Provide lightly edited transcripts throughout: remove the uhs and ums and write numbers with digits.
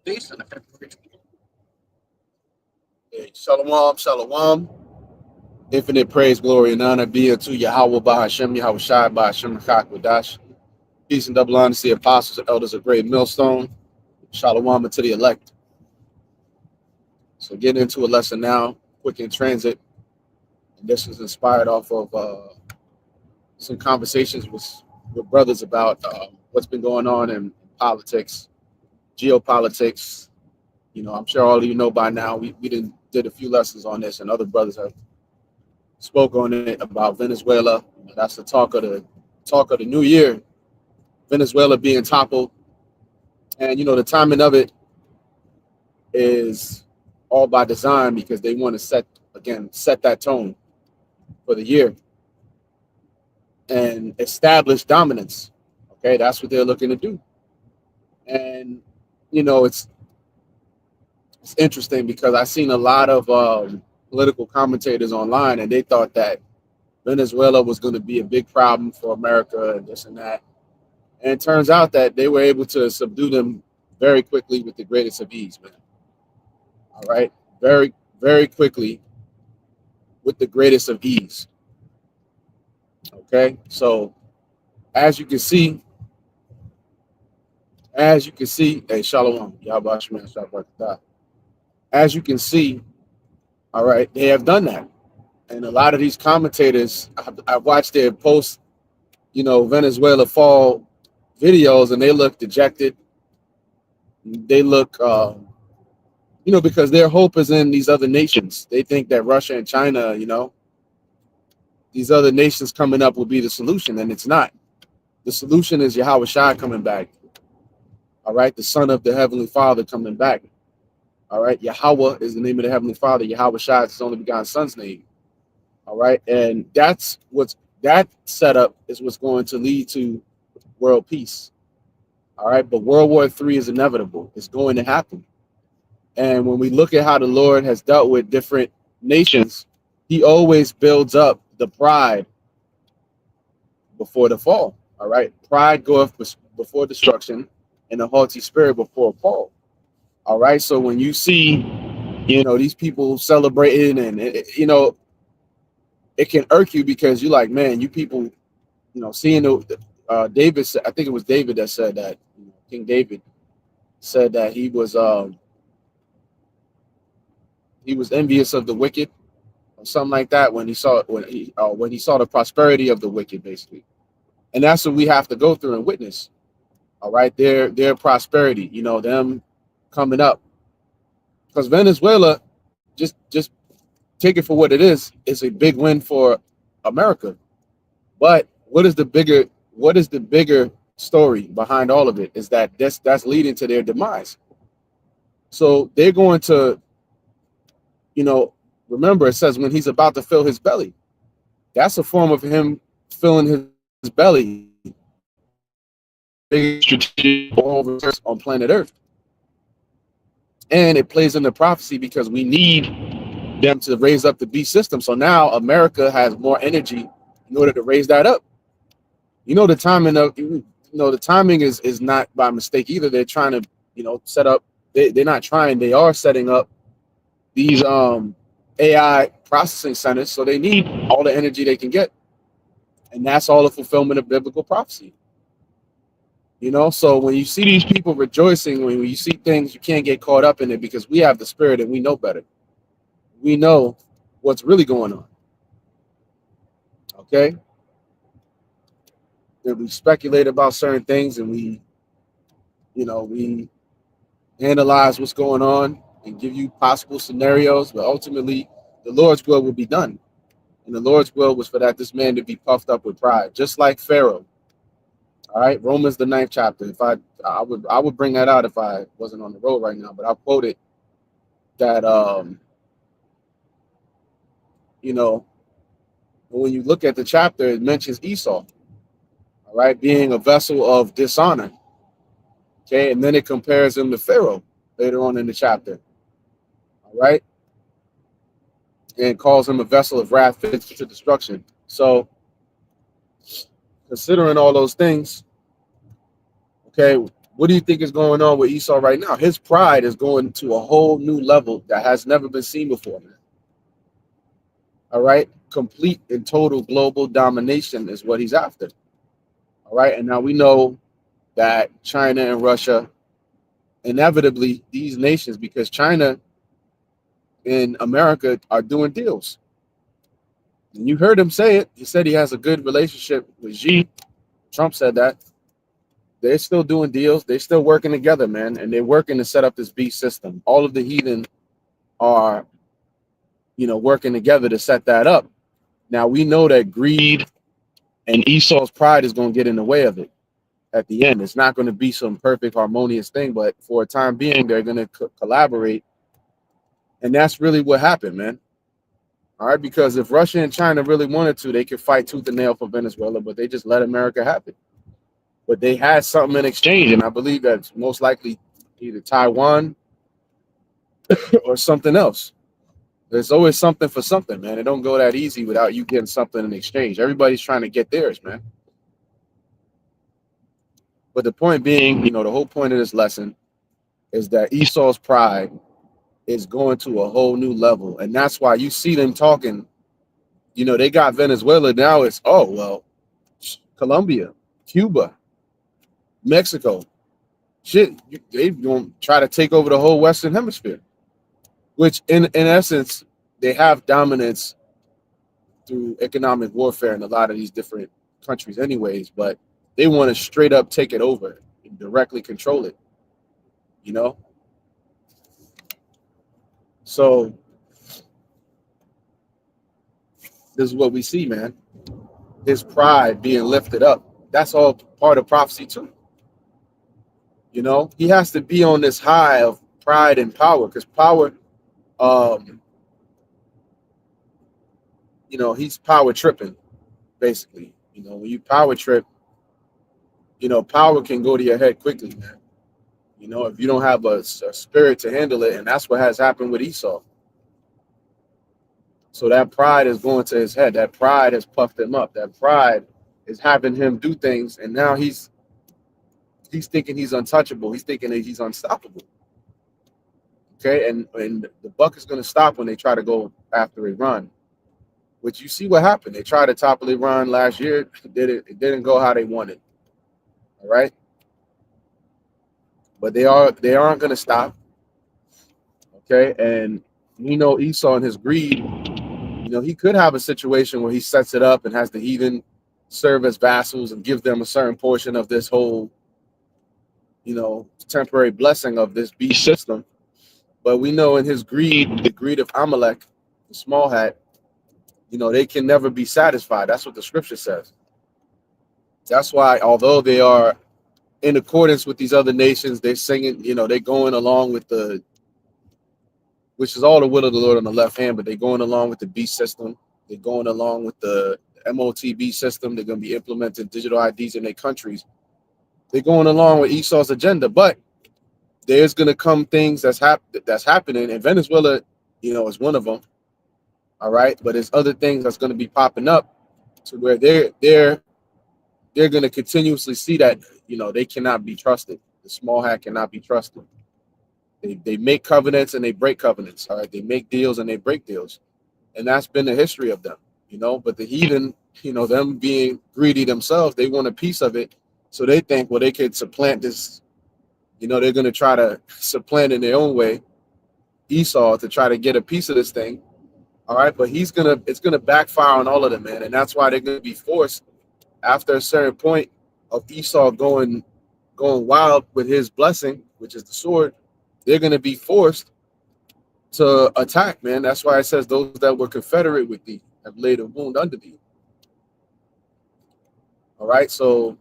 Decent. Hey, shalom, shalom. Infinite praise, glory, and honor be unto Yahweh Bahashem, Yahweh Shai Bahashem Wadash. Peace and double honor to the apostles and elders of Great Millstone. Shalom to the elect. So getting into a lesson now, quick in transit. And this is inspired off of some conversations with brothers about what's been going on in politics, geopolitics. You know, I'm sure all of you know by now. We did a few lessons on this, and other brothers have spoke on it about Venezuela. That's the talk of the new year. Venezuela being toppled, and you know the timing of it is all by design because they want to set that tone for the year and establish dominance. Okay, that's what they're looking to do. And you know it's interesting because I've seen a lot of political commentators online, and they thought that Venezuela was going to be a big problem for America and this and that. And it turns out that they were able to subdue them very quickly with the greatest of ease, man. All right. Very, very quickly with the greatest of ease. Okay. So as you can see, hey, Shalom, Yahweh Shemel, Shabbat. As you can see, all right, they have done that. And a lot of these commentators, I've watched their post, you know, Venezuela fall videos, and they look dejected. They look you know, because their hope is in these other nations. They think that Russia and China, you know, these other nations coming up will be the solution, and it's not. The solution is Yahweh Shai coming back. All right, the Son of the Heavenly Father coming back. All right, Yahweh is the name of the Heavenly Father. Yahweh Shai is his only begotten Son's name. All right, and that setup is what's going to lead to world peace. All right, but World War III is inevitable. It's going to happen. And when we look at how the Lord has dealt with different nations, he always builds up the pride before the fall. All right. Pride goeth before destruction, and a haughty spirit before a fall. All right. So when you see, you know, these people celebrating and, you know, it can irk you because you're like, man, you people, you know, seeing David, I think it was David that said that, you know, King David said that he was envious of the wicked or something like that when he saw the prosperity of the wicked, basically. And that's what we have to go through and witness. All right, their prosperity, you know, them coming up. Because Venezuela, just take it for what it is a big win for America. But what is the bigger story behind all of it is that that's leading to their demise. So they're going to, you know, remember it says when he's about to fill his belly. That's a form of him filling his belly. Big strategic on planet Earth. And it plays into prophecy because we need them to raise up the beast system. So now America has more energy in order to raise that up. You know, the timing is not by mistake either. They're trying to, you know, set up. They're not trying. They are setting up these AI processing centers. So they need all the energy they can get, and that's all the fulfillment of biblical prophecy. You know, so when you see these people rejoicing, when you see things, you can't get caught up in it because we have the spirit and we know better. We know what's really going on. Okay? And we speculate about certain things and we analyze what's going on and give you possible scenarios, but ultimately the Lord's will be done. And the Lord's will was for this man to be puffed up with pride, just like Pharaoh. All right, Romans the 9th chapter. If I would bring that out if I wasn't on the road right now, but I'll quote it that you know, when you look at the chapter, it mentions Esau, all right, being a vessel of dishonor. Okay, and then it compares him to Pharaoh later on in the chapter. All right, and calls him a vessel of wrath fit to destruction. So, considering all those things, okay, What do you think is going on with Esau right now? His pride is going to a whole new level that has never been seen before, man. All right. Complete and total global domination is what he's after. All right. And now we know that China and Russia, inevitably, these nations, because China and America are doing deals. And you heard him say it. He said he has a good relationship with Xi. Trump said that. They're still doing deals. They're still working together, man. And they're working to set up this beast system. All of the heathen are, working together to set that up. Now, we know that greed and Esau's pride is going to get in the way of it at the end. It's not going to be some perfect, harmonious thing, but for a time being, they're going to collaborate. And that's really what happened, man. All right, because if Russia and China really wanted to, they could fight tooth and nail for Venezuela, but they just let America have it. But they had something in exchange, and I believe that's most likely either Taiwan or something else. There's always something for something, man. It don't go that easy without you getting something in exchange. Everybody's trying to get theirs, man. But the point being, the whole point of this lesson is that Esau's pride is going to a whole new level. And that's why you see them talking, they got Venezuela. Now it's, Colombia, Cuba, Mexico. Shit, they going to try to take over the whole Western Hemisphere, which in essence, they have dominance through economic warfare in a lot of these different countries anyways, but they want to straight up take it over and directly control it, So this is what we see, man. His pride being lifted up. That's all part of prophecy too. He has to be on this high of pride and power, because power, he's power tripping, basically. When you power trip, power can go to your head quickly, man. If you don't have a spirit to handle it, and that's what has happened with Esau. So that pride is going to his head. That pride has puffed him up. That pride is having him do things, and now he's thinking he's untouchable. He's thinking that he's unstoppable. Okay, and the buck is going to stop when they try to go after Iran. Which you see what happened. They tried to topple Iran last year. It didn't go how they wanted. All right. But they aren't going to stop. Okay. And Esau and his greed, he could have a situation where he sets it up and has the heathen serve as vassals and give them a certain portion of this whole, temporary blessing of this beast system. But we know in his greed, the greed of Amalek, the small hat, they can never be satisfied. That's what the scripture says. That's why, although they are in accordance with these other nations, they're singing, they're going along with which is all the will of the Lord on the left hand, but they're going along with the beast system. They're going along with the MOTB system. They're going to be implementing digital IDs in their countries. They're going along with Esau's agenda, but there's going to come things that's happening, and Venezuela, is one of them. All right, but there's other things that's going to be popping up to where they're going to continuously see that they cannot be trusted. The small hat cannot be trusted. They make covenants and they break covenants. All right, they make deals and they break deals, and that's been the history of them. But the heathen, them being greedy themselves, they want a piece of it, so they think, well, they could supplant this. They're going to try to supplant in their own way Esau to try to get a piece of this thing. All right, but it's gonna backfire on all of them, man, and that's why they're gonna be forced after a certain point of Esau going wild with his blessing, which is the sword. They're gonna be forced to attack, man. That's why it says those that were confederate with thee have laid a wound under thee. All right, so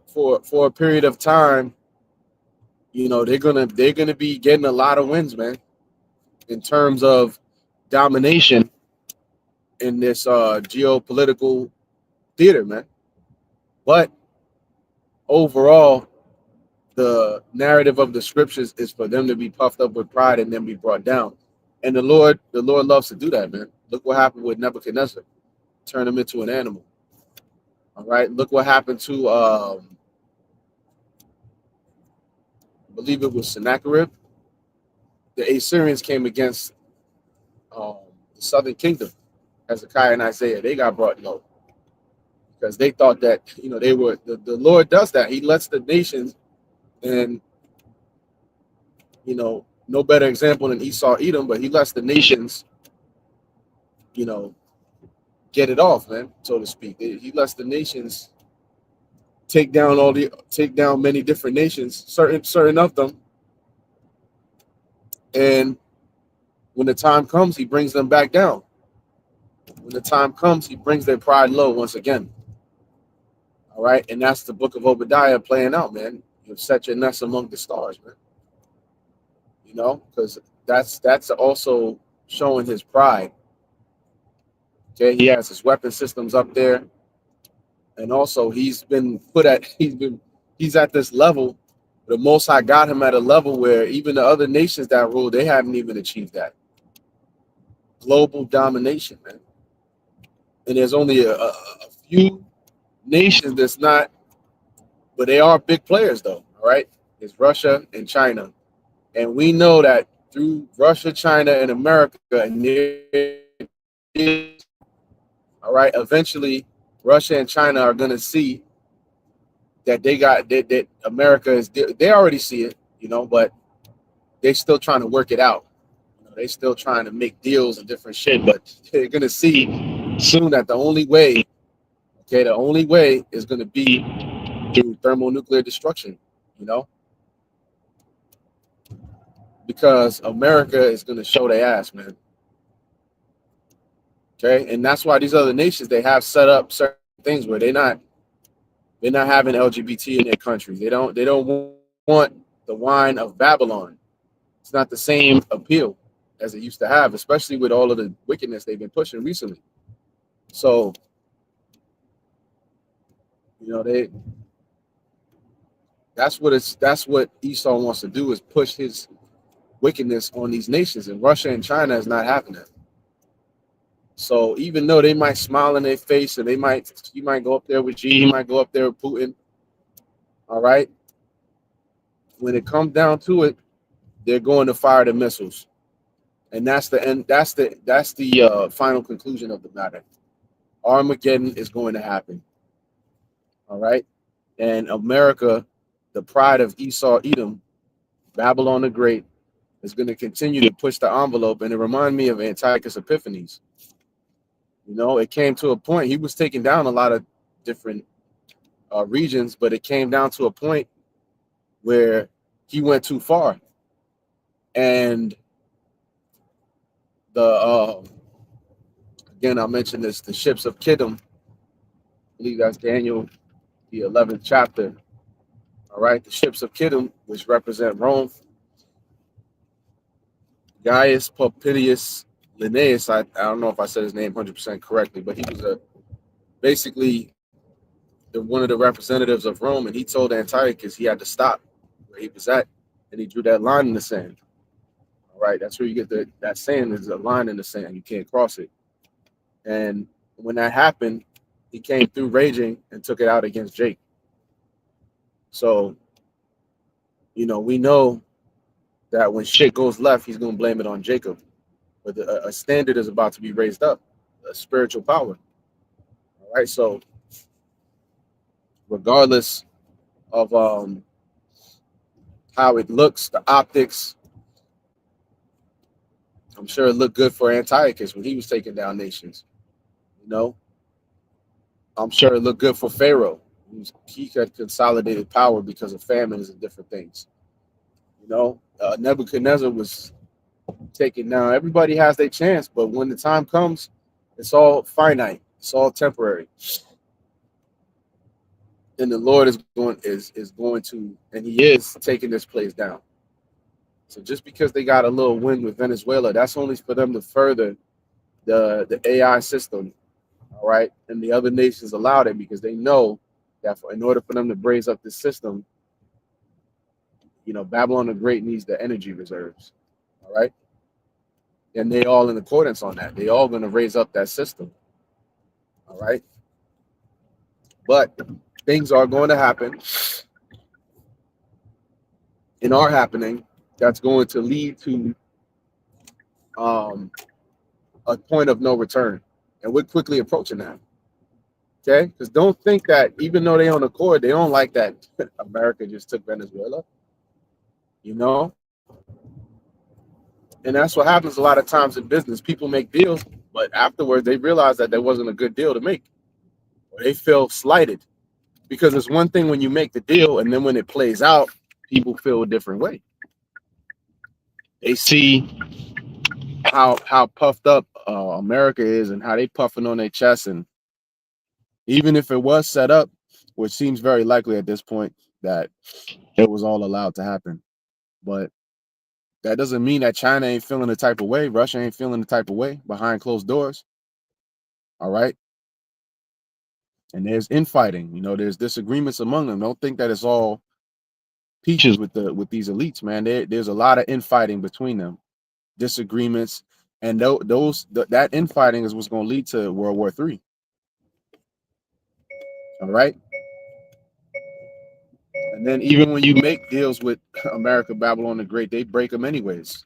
for a period of time, they're gonna be getting a lot of wins, man, in terms of domination in this geopolitical theater, man. But overall, the narrative of the scriptures is for them to be puffed up with pride and then be brought down. And the Lord loves to do that, man. Look what happened with Nebuchadnezzar. Turn him into an animal. All right. Look what happened to believe it was Sennacherib, the Assyrians came against um, the southern kingdom, Hezekiah and Isaiah. They got brought low because they thought that they were the Lord does that. He lets the nations, and no better example than Esau Edom, but he lets the nations you know get it off, man, so to speak. He lets the nations take down many different nations, certain of them, and when the time comes, he brings them back down. When the time comes, he brings their pride low once again. All right, and that's the book of Obadiah playing out, man. You've set your nest among the stars, man. Because that's also showing his pride. Okay, he has his weapon systems up there, and also he's at this level. The Most High got him at a level where even the other nations that rule, they haven't even achieved that global domination, man. And there's only a few nations that's not, but they are big players though. All right, it's Russia and China, and we know that through Russia, China, and America, all right, eventually Russia and China are going to see that that America is. They already see it, but they still trying to work it out. They still trying to make deals and different shit, but they're going to see soon that the only way is going to be through thermonuclear destruction, you know, because America is going to show their ass, man. Okay, and that's why these other nations, they have set up certain things where they're not having LGBT in their country. They don't want the wine of Babylon. It's not the same appeal as it used to have, especially with all of the wickedness they've been pushing recently. So, they that's what Esau wants to do, is push his wickedness on these nations, and Russia and China is not having that. So even though they might smile in their face, and he might go up there with Xi, he might go up there with Putin, all right, when it comes down to it, they're going to fire the missiles, and that's the end. That's the final conclusion of the matter. Armageddon is going to happen, all right, and America, the pride of Esau, Edom, Babylon the Great, is going to continue to push the envelope, and it reminded me of Antiochus Epiphanes. It came to a point he was taking down a lot of different regions, but it came down to a point where he went too far, and the again, I mentioned this, the ships of Kiddim. I believe that's Daniel, the 11th chapter. All right, the ships of Kiddim, which represent Rome. Gaius Popilius Linnaeus, I don't know if I said his name 100% correctly, but he was basically one of the representatives of Rome, and he told Antiochus he had to stop where he was at, and he drew that line in the sand. All right, that's where you get that saying, is a line in the sand. You can't cross it. And when that happened, he came through raging and took it out against Jake. So, we know that when shit goes left, he's going to blame it on Jacob. But a standard is about to be raised up, a spiritual power. All right, so regardless of how it looks, the optics, I'm sure it looked good for Antiochus when he was taking down nations. I'm sure it looked good for Pharaoh. He had consolidated power because of famines and different things. Nebuchadnezzar was taken down. Everybody has their chance, but when the time comes, it's all finite. It's all temporary. And the Lord is going to, and he is taking this place down. So just because they got a little win with Venezuela, that's only for them to further the AI system. All right. And the other nations allowed it because they know that in order for them to braise up this system, Babylon the Great needs the energy reserves. All right. And they all in accordance on that. They all going to raise up that system. All right. But things are going to happen. and are happening that's going to lead to um, a point of no return. And we're quickly approaching that. Okay? Because don't think that even though they on the court, they don't like that America just took Venezuela. You know? And that's what happens a lot of times in business. People make deals, but afterwards they realize that there wasn't a good deal to make. Or they feel slighted. Because it's one thing when you make the deal, and then when it plays out, people feel a different way. They see how puffed up America is and how they puffing on their chest, and even if it was set up, which seems very likely at this point, that it was all allowed to happen. But that doesn't mean that China ain't feeling the type of way, Russia ain't feeling the type of way behind closed doors. All right. And there's infighting, there's disagreements among them. Don't think that it's all peaches with these elites, man. There's a lot of infighting between them, disagreements, and that infighting is what's going to lead to World War III. All right. And then even when you make deals with America, Babylon the Great, they break them anyways.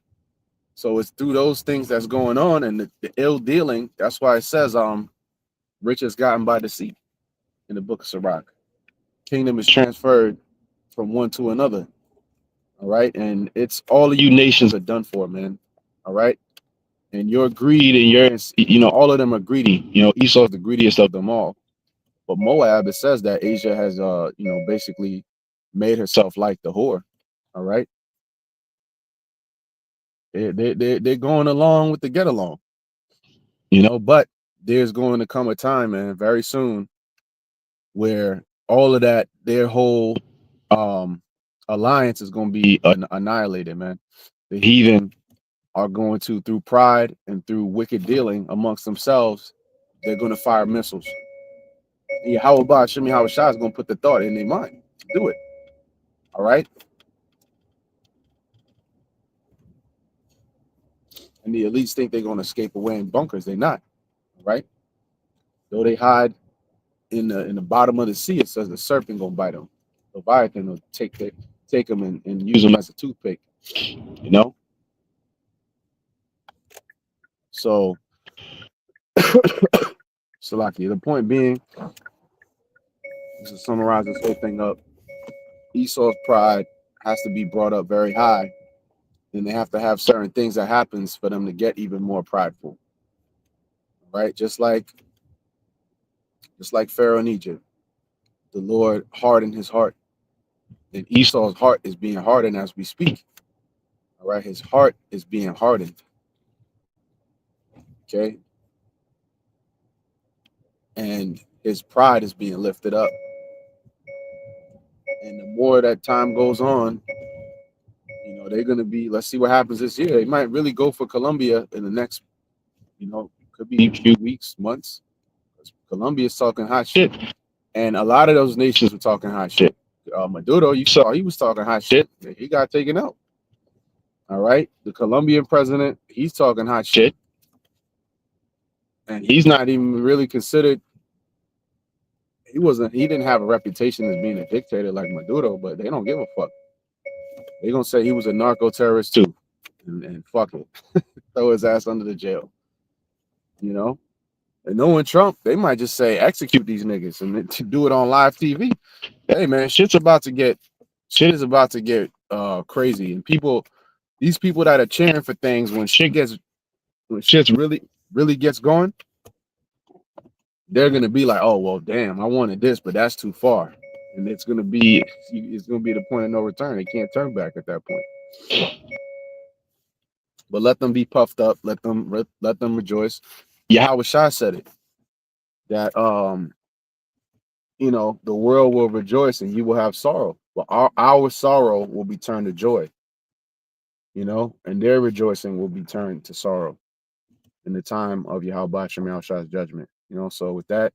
So it's through those things that's going on, and the ill dealing. That's why it says, rich is gotten by deceit in the book of Sirach. Kingdom is transferred from one to another. All right. And it's all of you nations are done for, man. All right. And your greed and all of them are greedy. Esau's the greediest of them all. But Moab, it says that Asia has, basically made herself like the whore. All right. They're going along with the get along, but there's going to come a time, man, very soon, where all of that, their whole alliance is going to be annihilated, man. The heathen are going to, through pride and through wicked dealing amongst themselves, they're going to fire missiles. How about Shimi Hawashai is going to put the thought in their mind to do it. All right. And the elites think they're going to escape away in bunkers. They're not. All right. Though they hide in the bottom of the sea, it says the serpent gonna bite them. Leviathan will take them and use them as a toothpick. So, Salaki, the point being, to summarize this whole thing up, Esau's pride has to be brought up very high, and they have to have certain things that happens for them to get even more prideful. Right? Just like Pharaoh in Egypt, the Lord hardened his heart, and Esau's heart is being hardened as we speak. All right, his heart is being hardened. Okay, and his pride is being lifted up. And the more that time goes on, they're going to be, let's see what happens this year. They might really go for Colombia in the next, could be a few weeks, months. Colombia's talking hot shit. And a lot of those nations were talking hot shit. Maduro, you saw he was talking hot shit. He got taken out. All right. The Colombian president, he's talking hot shit. And he's not even really considered. He didn't have a reputation as being a dictator like Maduro, but they don't give a fuck. They're going to say he was a narco terrorist too. And fuck it. Throw his ass under the jail. And knowing Trump, they might just say execute these niggas and to do it on live TV. Hey man, shit is about to get crazy. And these people that are cheering for things when shit's really gets going, they're gonna be like, oh well, damn, I wanted this, but that's too far, and it's gonna be the point of no return. They can't turn back at that point. But let them be puffed up. Let them rejoice. Yahweh Shai said it that the world will rejoice and you will have sorrow, but our sorrow will be turned to joy. And their rejoicing will be turned to sorrow in the time of Yahweh Shai Shai's judgment. So with that,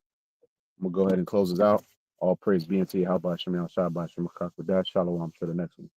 I'm gonna go ahead and close this out. All praise be unto Yahweh Shai Shai. Shalom to the next one.